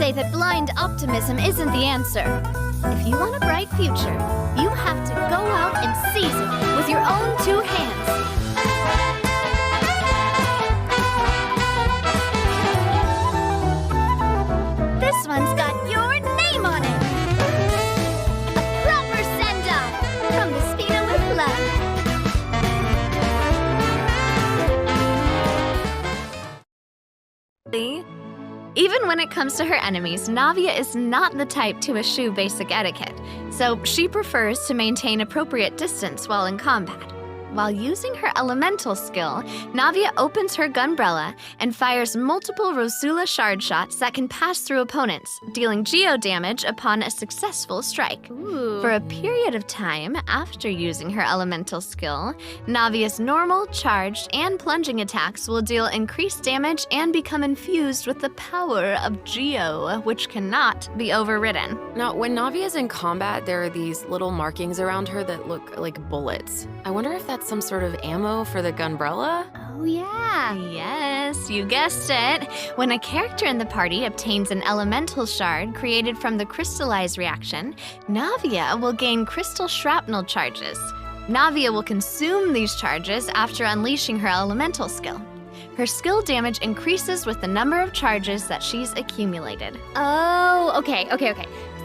say that blind optimism isn't the answer. If you want a bright future, you have to go out and seize it with your own two hands. This one's got your name on it. A proper send-off from the Spina with love. Even when it comes to her enemies, Navia is not the type to eschew basic etiquette, so she prefers to maintain appropriate distance while in combat. While using her elemental skill, Navia opens her gunbrella and fires multiple Rosula shard shots that can pass through opponents, dealing geo damage upon a successful strike. Ooh. For a period of time after using her elemental skill, Navia's normal, charged, and plunging attacks will deal increased damage and become infused with the power of geo, which cannot be overridden. Now, when Navia's in combat, there are these little markings around her that look like bullets. I wonder if that's some sort of ammo for the gunbrella? Oh yeah, yes, you guessed it. When a character in the party obtains an elemental shard created from the crystallize reaction, Navia will gain crystal shrapnel charges. Navia will consume these charges after unleashing her elemental skill. Her skill damage increases with the number of charges that she's accumulated. Oh, okay.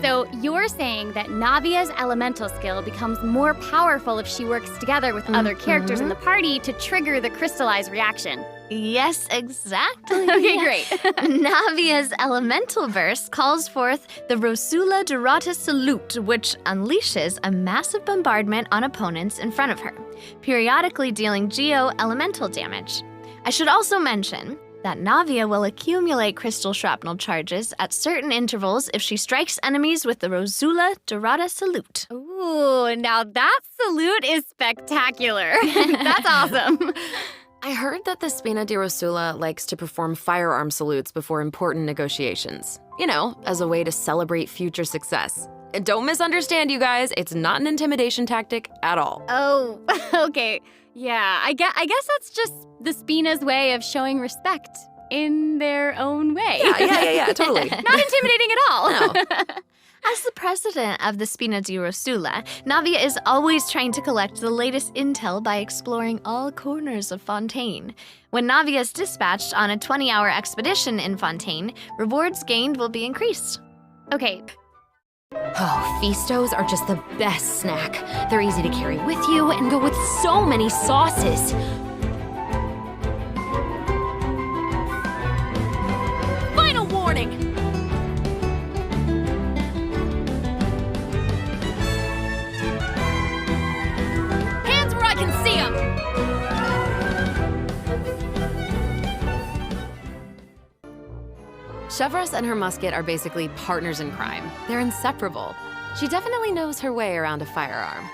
So you're saying that Navia's elemental skill becomes more powerful if she works together with other characters in the party to trigger the crystallize reaction. Yes, exactly. Okay, great. Navia's elemental burst calls forth the Rosula Dorata Salute, which unleashes a massive bombardment on opponents in front of her, periodically dealing geo elemental damage. I should also mention that Navia will accumulate crystal shrapnel charges at certain intervals if she strikes enemies with the Rosula Dorata Salute. Ooh, now that salute is spectacular. That's awesome. I heard that the Spina di Rosula likes to perform firearm salutes before important negotiations. You know, as a way to celebrate future success. And don't misunderstand, you guys, it's not an intimidation tactic at all. Oh, okay. Yeah, I guess that's just the Spina's way of showing respect in their own way. Yeah, totally. Not intimidating at all. No. As the president of the Spina di Rosula, Navia is always trying to collect the latest intel by exploring all corners of Fontaine. When Navia is dispatched on a 20-hour expedition in Fontaine, rewards gained will be increased. Okay. Oh, Feastos are just the best snack. They're easy to carry with you and go with so many sauces. Final warning! Hands where I can see them! Chevreuse and her musket are basically partners in crime. They're inseparable. She definitely knows her way around a firearm.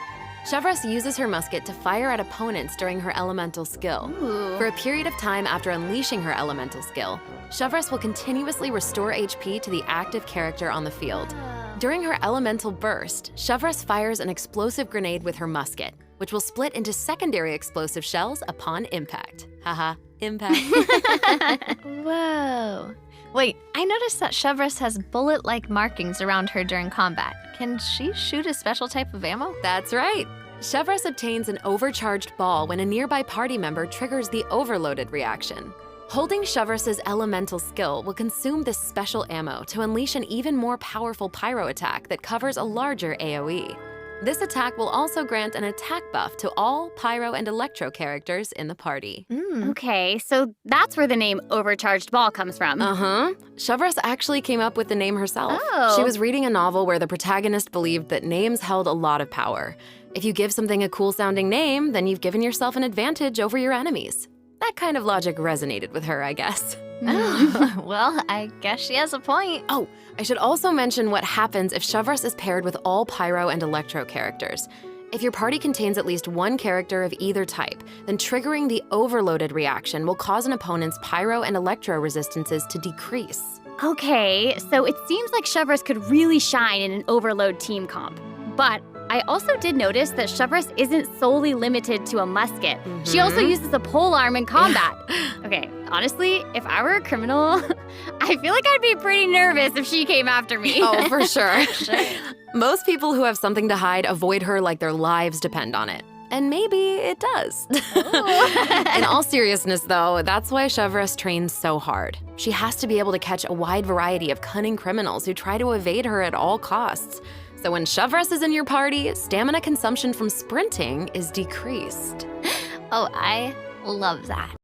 Chevreuse uses her musket to fire at opponents during her elemental skill. Ooh. For a period of time after unleashing her elemental skill, Chevreuse will continuously restore HP to the active character on the field. During her elemental burst, Chevreuse fires an explosive grenade with her musket, which will split into secondary explosive shells upon impact. Haha, impact. Whoa. Wait, I noticed that Chevreuse has bullet-like markings around her during combat. Can she shoot a special type of ammo? That's right. Chevreuse obtains an overcharged ball when a nearby party member triggers the overloaded reaction. Holding Chevreuse's elemental skill will consume this special ammo to unleash an even more powerful pyro attack that covers a larger AoE. This attack will also grant an attack buff to all pyro and electro characters in the party. Okay, so that's where the name Overcharged Ball comes from. Chevreuse actually came up with the name herself. Oh. She was reading a novel where the protagonist believed that names held a lot of power. If you give something a cool-sounding name, then you've given yourself an advantage over your enemies. That kind of logic resonated with her, I guess. Oh, well, I guess she has a point. Oh, I should also mention what happens if Chevreuse is paired with all pyro and electro characters. If your party contains at least one character of either type, then triggering the overloaded reaction will cause an opponent's pyro and electro resistances to decrease. Okay, so it seems like Chevreuse could really shine in an overload team comp. But I also did notice that Chevreuse isn't solely limited to a musket. She also uses a polearm in combat. Okay, honestly, if I were a criminal, I feel like I'd be pretty nervous if she came after me. Oh, for sure. Most people who have something to hide avoid her like their lives depend on it. And maybe it does. In all seriousness, though, that's why Chevreuse trains so hard. She has to be able to catch a wide variety of cunning criminals who try to evade her at all costs. So when Chevreuse is in your party, stamina consumption from sprinting is decreased. Oh, I love that.